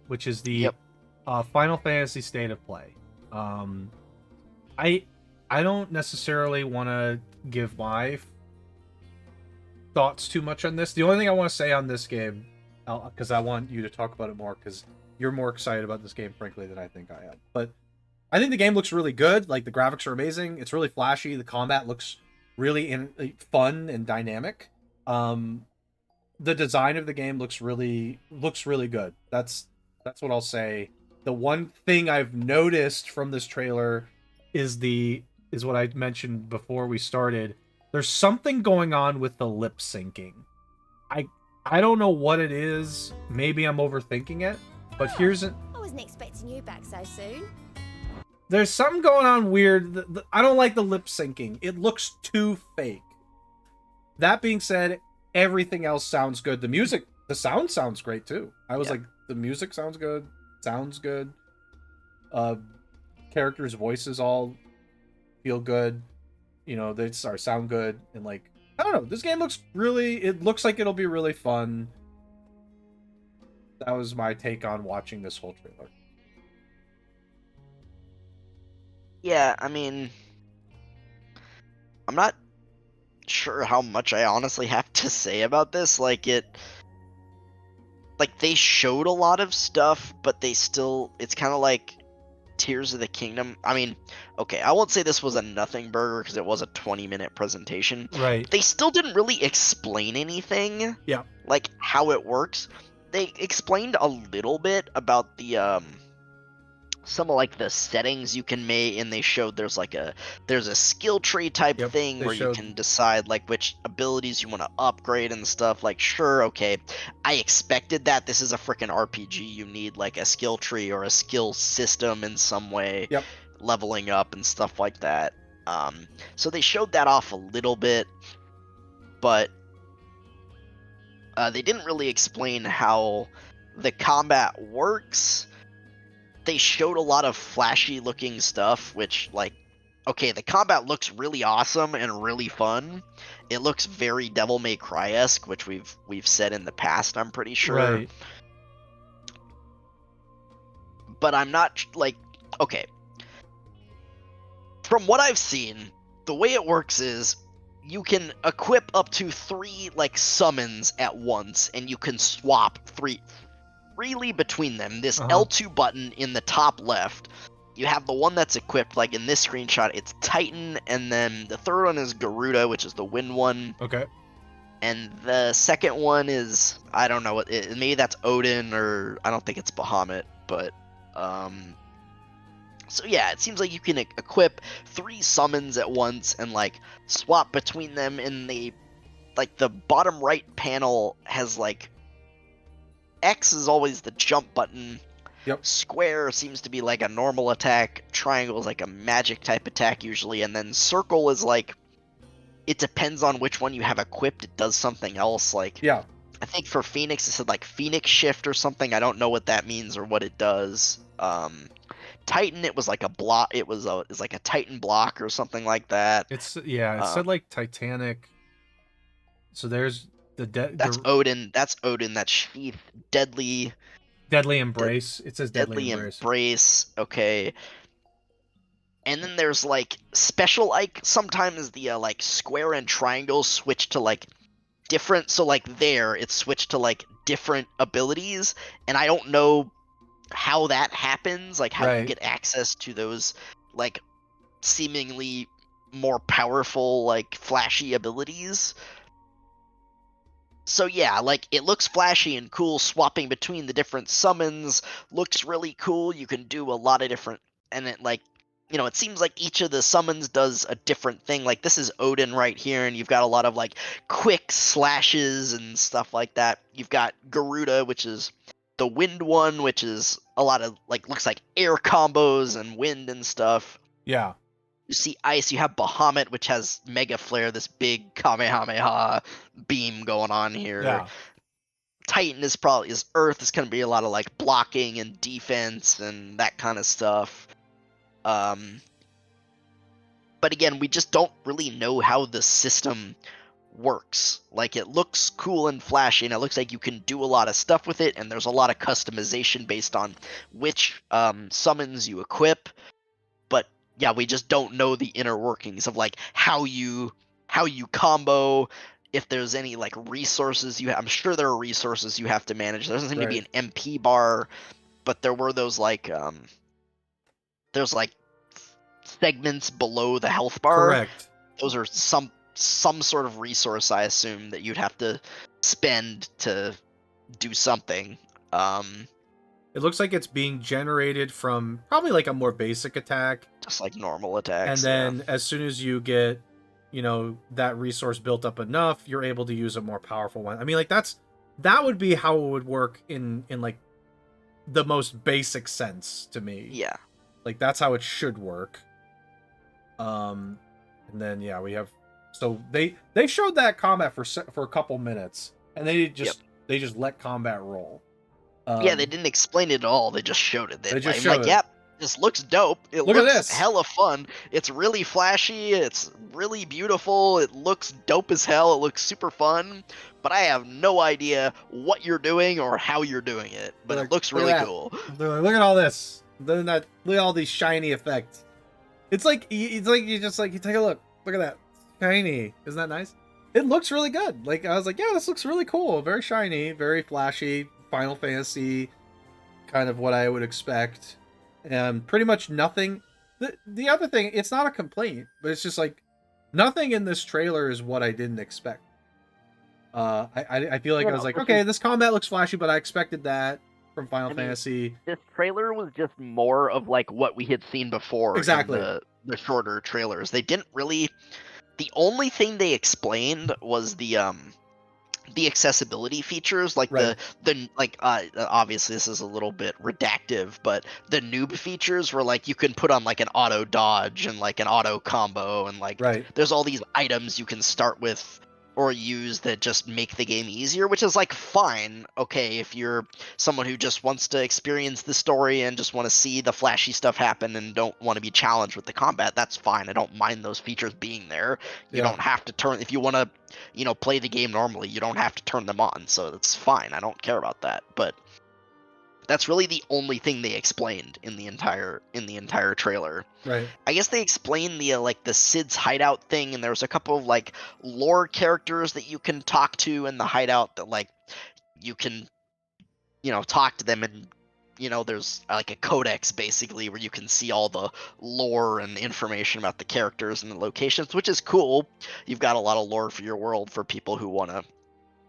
which is the Yep. Final Fantasy State of Play. Um, I I don't necessarily want to give my thoughts too much on this. The only thing I want to say on this game, because I want you to talk about it more, because you're more excited about this game, frankly, than I think I am. But I think the game looks really good. Like the graphics are amazing. It's really flashy. The combat looks really fun and dynamic. Um, the design of the game looks really good. That's what I'll say. The one thing I've noticed from this trailer is the is what I mentioned before we started. There's something going on with the lip syncing. I I don't know what it is. Maybe I'm overthinking it. But Oh, here's an I wasn't expecting you back so soon. there's something going on weird. I don't like the lip syncing. It looks too fake. That being said, everything else sounds good. The sound sounds great too. I was like, the music sounds good. Sounds good. Uh, characters' voices all feel good. They sound good, and like, I don't know. This game looks really. It looks like it'll be really fun. That was my take on watching this whole trailer. Yeah, I mean, I'm not sure how much I honestly have to say about this. Like they showed a lot of stuff, but it's kind of like Tears of the Kingdom. I mean, okay, I won't say this was a nothing burger because it was a 20-minute presentation, Right. but they still didn't really explain anything, Yeah. like how it works. They explained a little bit about the some of like the settings you can make, and they showed there's a skill tree type Yep. thing They where you showed. can decide like which abilities you want to upgrade and stuff. Like, sure, okay, I expected that. This is a freaking RPG. You need like a skill tree or a skill system in some way, Yep. leveling up and stuff like that. So they showed that off a little bit, but they didn't really explain how the combat works. They showed a lot of flashy looking stuff, which, like, okay, the combat looks really awesome and really fun. It looks very Devil May Cry-esque, which we've said in the past, I'm pretty sure. Right. But I'm not like, okay. From what I've seen, the way it works is you can equip up to 3 like summons at once, and you can swap freely between them. This Uh huh. L2 button in the top left, you have the one that's equipped, like in this screenshot, it's Titan, and then the third one is Garuda, which is the wind one, Okay. and the second one is, I don't know, maybe that's Odin, or I don't think it's Bahamut, but, so yeah, it seems like you can equip 3 summons at once and, like, swap between them, and like, the bottom right panel has, like, X is always the jump button. Yep. Square seems to be like a normal attack. Triangle is like a magic type attack usually. And then circle is like, it depends on which one you have equipped. It does something else. Like, Yeah. I think for Phoenix, it said like Phoenix Shift or something. I don't know what that means or what it does. Titan, it was like a block. It's like a Titan block or something like that. It Um, said like Titanic. So there's the that's Odin. That's Odin. That's Sheath. Deadly. Deadly Dead, Embrace. It says Deadly Deadly Embrace. Embrace. Okay. And then there's like special, like sometimes the like square and triangle switch to like different, so like there it's switched to like different abilities, and I don't know how that happens, like how you Right. get access to those like seemingly more powerful, like flashy abilities. So yeah, like it looks flashy and cool. Swapping between the different summons looks really cool. You can do a lot of different, and it like, it seems like each of the summons does a different thing. Like this is Odin right here, and you've got a lot of like quick slashes and stuff like that. You've got Garuda, which is the wind one, which is a lot of like, looks like air combos and wind and stuff. Yeah. You see ice, you have Bahamut, which has Mega Flare, this big Kamehameha beam going on here. Yeah. Titan is Earth, is going to be a lot of like blocking and defense and that kind of stuff. Um, but again, we just don't really know how the system works. Like, it looks cool and flashy, and it looks like you can do a lot of stuff with it, and there's a lot of customization based on which summons you equip. But yeah, we just don't know the inner workings of like how you combo. If there's any like resources I'm sure there are resources you have to manage. There doesn't seem to be an MP bar, but there were those like there's like segments below the health bar. Correct. Those are some sort of resource, I assume, that you'd have to spend to do something. It looks like it's being generated from probably like a more basic attack, just like normal attacks. And then as soon as you get, that resource built up enough, you're able to use a more powerful one. I mean, like that would be how it would work in like the most basic sense to me. Yeah. Like that's how it should work. And then we have, so they showed that combat for a couple minutes, and they just let combat roll. They didn't explain it at all. They just showed it. They just showed it. Yep, this looks dope. It Look looks at this. hella fun. It's really flashy. It's really beautiful. It looks dope as hell. It looks super fun. But I have no idea what you're doing or how you're doing it. But it looks really cool. They're like, look at all this. Look at all these shiny effects. It's like you take a look. Look at that. Shiny. Isn't that nice? It looks really good. Like I was like, yeah, this looks really cool. Very shiny, very flashy. Final Fantasy, kind of what I would expect. And pretty much nothing. The other thing, it's not a complaint, but it's just like nothing in this trailer is what I didn't expect. I feel like I was like, okay, this combat looks flashy, but I expected that from Final Fantasy. This trailer was just more of like what we had seen before. Exactly. In the shorter trailers. They didn't really. The only thing they explained was the accessibility features, like the obviously this is a little bit redactive, but the noob features were like you can put on like an auto dodge and like an auto combo, and like there's all these items you can start with or use that just make the game easier, which is like fine. Okay, if you're someone who just wants to experience the story and just want to see the flashy stuff happen and don't want to be challenged with the combat, that's fine. I don't mind those features being there. You don't have to turn, if you want to play the game normally, you don't have to turn them on, so that's fine. I don't care about that. But that's really the only thing they explained in the entire trailer. Right. I guess they explained the Sid's hideout thing, and there was a couple of like lore characters that you can talk to in the hideout that like you can talk to them, and there's like a codex basically where you can see all the lore and information about the characters and the locations, which is cool. You've got a lot of lore for your world for people who want to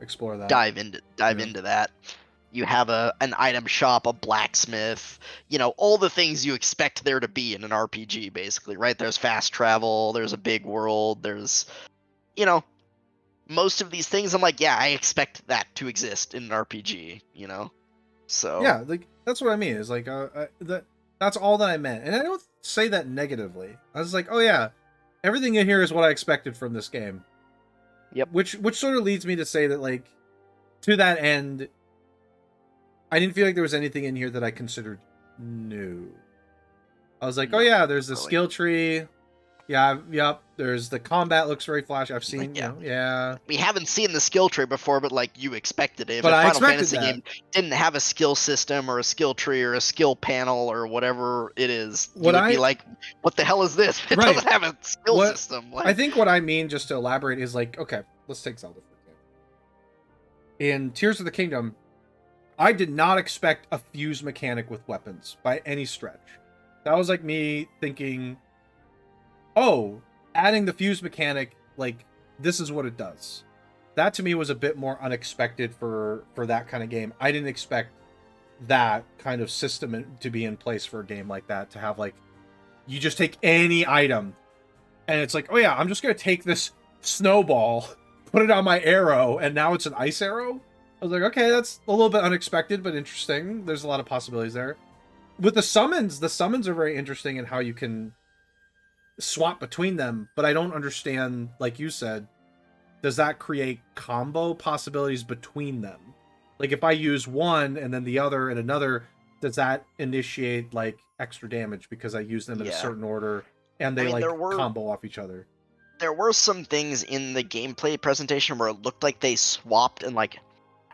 explore that, dive into that. You have an item shop, a blacksmith, all the things you expect there to be in an RPG, basically, right? There's fast travel, there's a big world, there's, most of these things. I'm like, yeah, I expect that to exist in an RPG, So yeah, like that's what I mean. Is like that's all that I meant, and I don't say that negatively. I was like, oh yeah, everything in here is what I expected from this game. Yep. Which sort of leads me to say that, like, to that end, I didn't feel like there was anything in here that I considered new. I was like, oh yeah, there's the skill tree. Yeah, yep. There's the combat looks very flashy. I've seen, we haven't seen the skill tree before, but like you expected it. But if I Final Fantasy that. game didn't have a skill system or a skill tree or a skill panel or whatever it is, you would be like, what the hell is this? It doesn't have a skill system. Like, I think what I mean, just to elaborate, is like, okay, let's take Zelda for example. In Tears of the Kingdom, I did not expect a fuse mechanic with weapons by any stretch. That was like me thinking, oh, adding the fuse mechanic, like, this is what it does. That to me was a bit more unexpected for that kind of game. I didn't expect that kind of system to be in place for a game like that, to have like, you just take any item and it's like, oh yeah, I'm just going to take this snowball, put it on my arrow, and now it's an ice arrow. I was like, okay, that's a little bit unexpected, but interesting. There's a lot of possibilities there. With the summons are very interesting in how you can swap between them, but I don't understand, like you said, does that create combo possibilities between them? Like if I use one and then the other and another, does that initiate like extra damage because I use them in a certain order and they combo off each other? there were some things in the gameplay presentation where it looked like they swapped, and like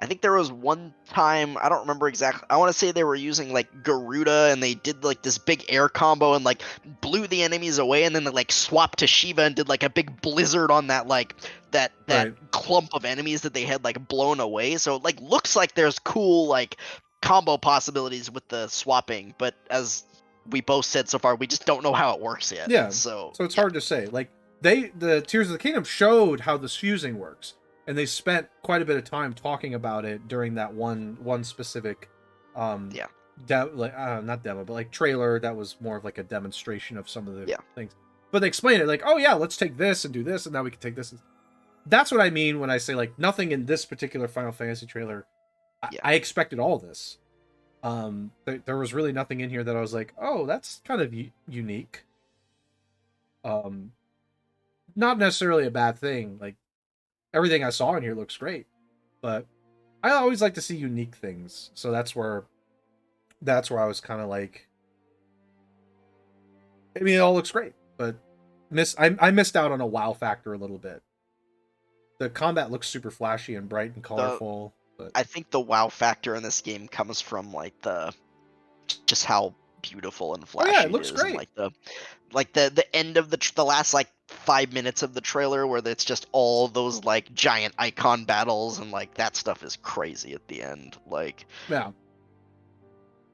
I think there was one time, I don't remember exactly. I want to say they were using like Garuda, and they did like this big air combo and like blew the enemies away, and then they like swapped to Shiva and did like a big blizzard on that like that Right. clump of enemies that they had like blown away. So it like looks like there's cool like combo possibilities with the swapping, but as we both said so far, we just don't know how it works yet. Yeah. So So it's yeah. hard to say. Like the Tears of the Kingdom showed how this fusing works, and they spent quite a bit of time talking about it during that one specific, Yeah. not demo, but like trailer that was more of like a demonstration of some of the Yeah. things. But they explained it like, oh yeah, let's take this and do this, and now we can take this. That's what I mean when I say like nothing in this particular Final Fantasy trailer. Yeah. I expected all this. There was really nothing in here that I was like, oh, that's kind of unique. Not necessarily a bad thing. Like everything I saw in here looks great, but I always like to see unique things. So that's where I was kind of like, I mean, it all looks great, but I missed out on a wow factor a little bit. The combat looks super flashy and bright and colorful, but I think the wow factor in this game comes from like just how beautiful and flashy it it looks is, and great. like the end of the last like 5 minutes of the trailer where it's just all those like giant icon battles, and like that stuff is crazy at the end. Like Yeah.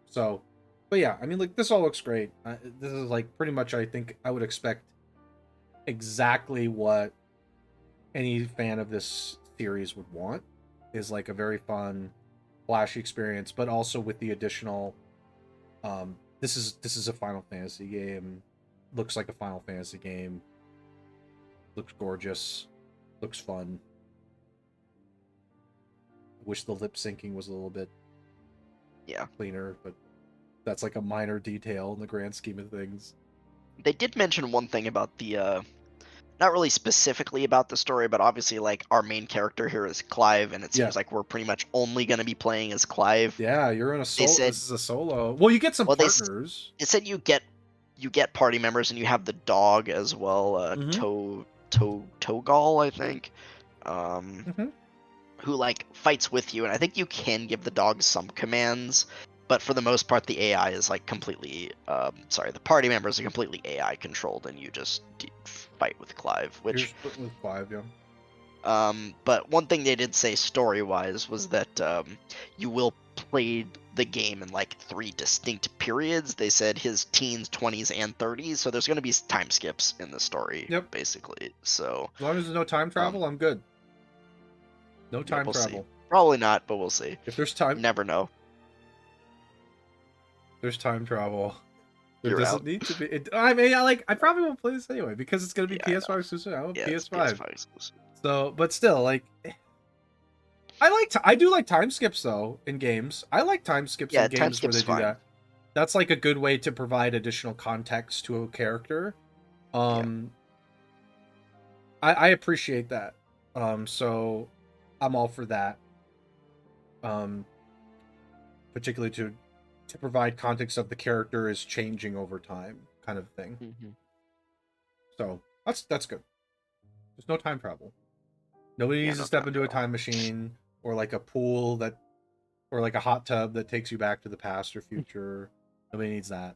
So, but yeah, I mean, like this all looks great. This is like pretty much, I think I would expect exactly what any fan of this series would want, is like a very fun, flashy experience, but also with the additional, this is a Final Fantasy game, looks like a Final Fantasy game, looks gorgeous, looks fun. Wish the lip syncing was a little bit cleaner, but that's like a minor detail in the grand scheme of things. they did mention one thing about the not really specifically about the story, but obviously like our main character here is Clive, and it seems like we're pretty much only going to be playing as Clive. Yeah, you're in a They solo. said, This is a solo. Well, you get some well, partners. it said you get party members, and you have the dog as well, Togal, I think, who like fights with you, and I think you can give the dog some commands, but for the most part the AI is like completely the party members are completely AI controlled, and you just fight with Clive, which You're splitting with Clive, yeah. but one thing they did say story-wise was that you will play the game in like 3 distinct periods. They said his teens, 20s, and 30s, so there's going to be time skips in the story. Yep. Basically. So as long as there's no time travel, I'm good. No time we'll travel. see. Probably not, but we'll see. If there's time, Never know. there's time travel. There You're doesn't out. need to be. I mean, I probably won't play this anyway because it's gonna be Yeah, PS5 exclusive. I want it's PS5. PS5 exclusive. So, but still, like, I do like time skips though in games. I like time skips Yeah, in time games where they skip's do fine. that. That's like a good way to provide additional context to a character. I appreciate that. So I'm all for that. Particularly to provide context of the character is changing over time, kind of thing. Mm-hmm. So that's good. There's no time travel. Nobody needs to step into a time machine or like a pool or like a hot tub that takes you back to the past or future. Nobody needs that.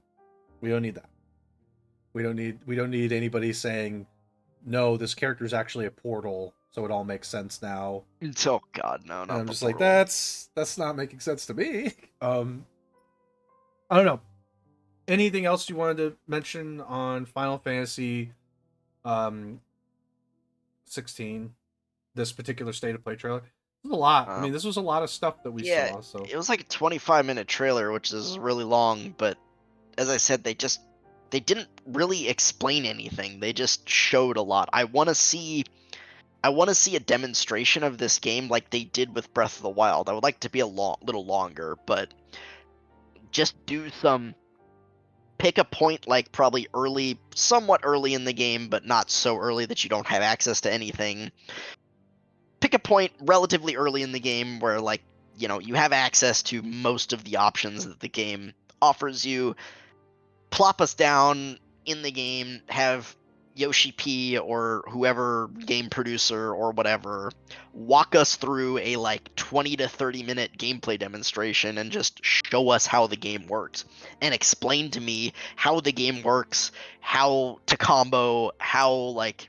We don't need that. We don't need anybody saying, no, this character is actually a portal, so it all makes sense now. Oh God, no, And not I'm the just like, portal. that's not making sense to me. I don't know. Anything else you wanted to mention on Final Fantasy 16? This particular State of Play trailer? This was a lot. I mean, this was a lot of stuff that we saw. So it was like a 25-minute trailer, which is really long, but as I said, they didn't really explain anything. They just showed a lot. I want to see a demonstration of this game like they did with Breath of the Wild. I would like to be little longer, but just pick a point like probably somewhat early in the game, but not so early that you don't have access to anything. Pick a point relatively early in the game where like, you have access to most of the options that the game offers you. Plop us down in the game, have Yoshi P or whoever game producer or whatever walk us through a like 20 to 30 minute gameplay demonstration and just show us how the game works and explain to me how the game works, how to combo, how like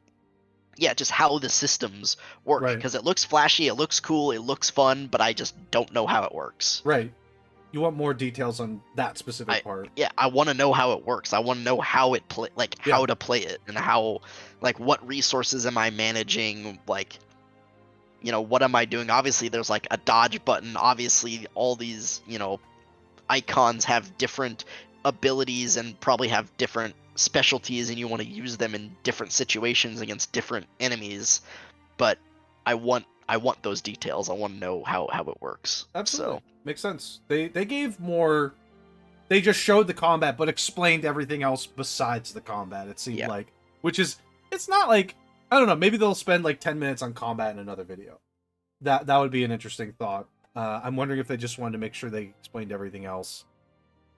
yeah, just how the systems work Right. because it looks flashy, it looks cool, it looks fun, but I just don't know how it works. Right. You want more details on that specific part. Yeah, I want to know how it works. I want to know how it play, like Yeah. how to play it and how, like, what resources am I managing? Like, you know, what am I doing? Obviously, there's like a dodge button. Obviously, all these, you know, icons have different abilities and probably have different specialties, and you want to use them in different situations against different enemies. But I want those details. I want to know how it works. Absolutely. So Makes sense. They gave more. They just showed the combat, but explained everything else besides the combat. It seemed like, which is, it's not like, I don't know. Maybe they'll spend like 10 minutes on combat in another video. That would be an interesting thought. I'm wondering if they just wanted to make sure they explained everything else.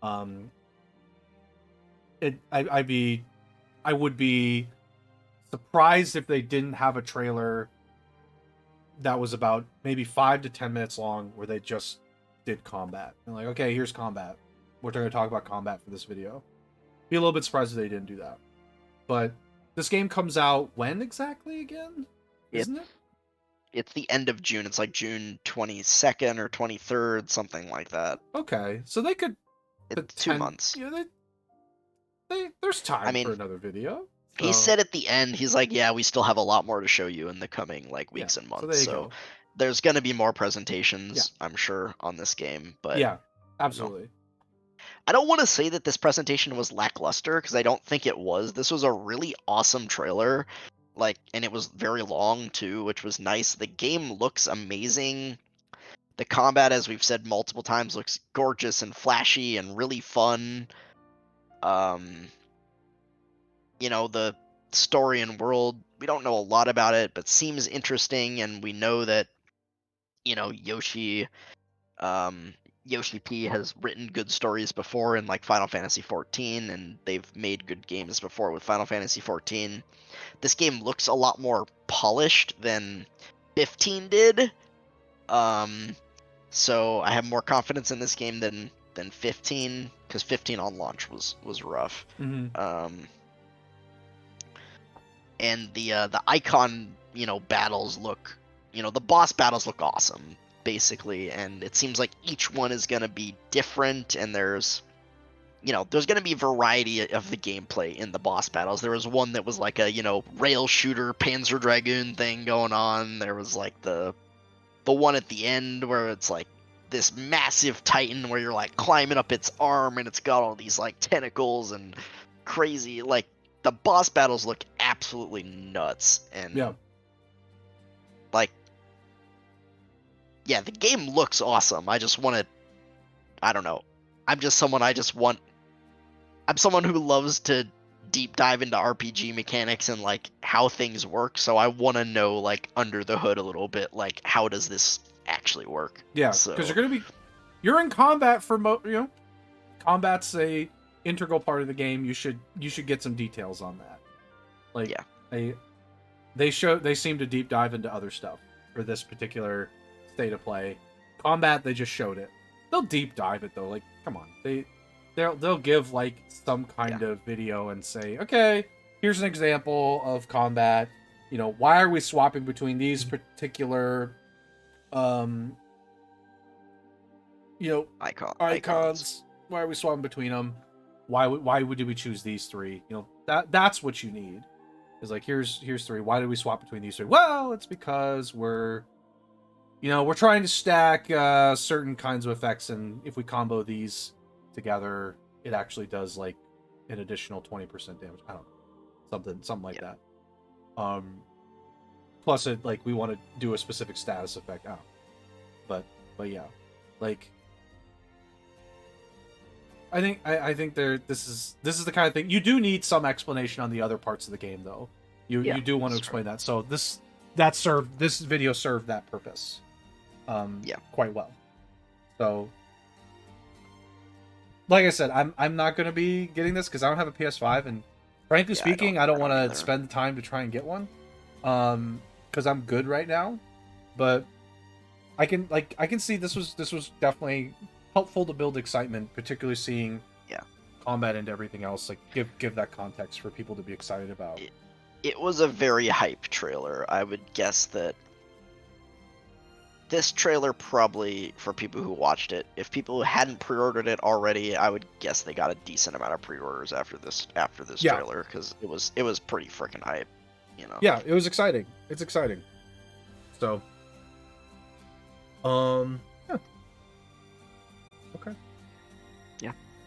I would be surprised if they didn't have a trailer that was about maybe 5 to 10 minutes long where they just did combat. And like, okay, here's combat. We're going to talk about combat for this video. Be a little bit surprised if they didn't do that. But this game comes out when exactly again? Isn't it? It's the end of June. It's like June 22nd or 23rd, something like that. Okay, so they could. It's 2 months. Yeah, there's time for another video. He said at the end, he's like, "Yeah, we still have a lot more to show you in the coming like weeks and months." So there's gonna be more presentations, I'm sure, on this game. But yeah, absolutely. You know, I don't want to say that this presentation was lackluster because I don't think it was. This was a really awesome trailer, like, and it was very long too, which was nice. The game looks amazing. The combat, as we've said multiple times, looks gorgeous and flashy and really fun. You know, the story and world, we don't know a lot about it, but seems interesting, and we know that, you know, Yoshi P has written good stories before in like Final Fantasy XIV, and they've made good games before with Final Fantasy XIV. This game looks a lot more polished than 15 did. So I have more confidence in this game than 15, because 15 on launch was rough. Mm-hmm. And the icon, you know, battles look, you know, the boss battles look awesome, basically, and it seems like each one is going to be different, and there's going to be variety of the gameplay in the boss battles. There was one that was like a, you know, rail shooter Panzer Dragoon thing going on. There was like the one at the end where it's like this massive titan where you're like climbing up its arm and it's got all these like tentacles and crazy, like, the boss battles look absolutely nuts, and like, yeah, the game looks awesome. I just want to, I don't know. I'm someone who loves to deep dive into RPG mechanics and like how things work. So I want to know like under the hood a little bit, like how does this actually work? Yeah, because you're in combat for combat's a integral part of the game. You should get some details on that. Like, they seem to deep dive into other stuff for this particular state of play. Combat, they just showed it. They'll deep dive it though. Like, come on, they'll give like some kind of video and say, okay, here's an example of combat. You know, why are we swapping between these particular icons? Why are we swapping between them? Why would we choose these three? You know, that's what you need. Is like, here's three. Why did we swap between these three? Well, it's because we're trying to stack certain kinds of effects, and if we combo these together, it actually does like an additional 20% damage. I don't know, something like that. Plus, it like we want to do a specific status effect. I don't know. But yeah, like. I think this is the kind of thing you do need some explanation on the other parts of the game, though. You do want to explain that. So this video served that purpose quite well. So like I said, I'm not going to be getting this because I don't have a PS5, and Frankly Yeah, speaking, I don't want either. to spend the time to try and get one, because I'm good right now. But I can see this was definitely helpful to build excitement, particularly seeing Yeah. combat and everything else. Like give that context for people to be excited about. It was a very hype trailer. I would guess that this trailer probably, for people who watched it, if people hadn't pre-ordered it already, I would guess they got a decent amount of pre-orders after this Yeah. trailer, because it was pretty freaking hype, you know. Yeah, it was exciting. It's exciting. So,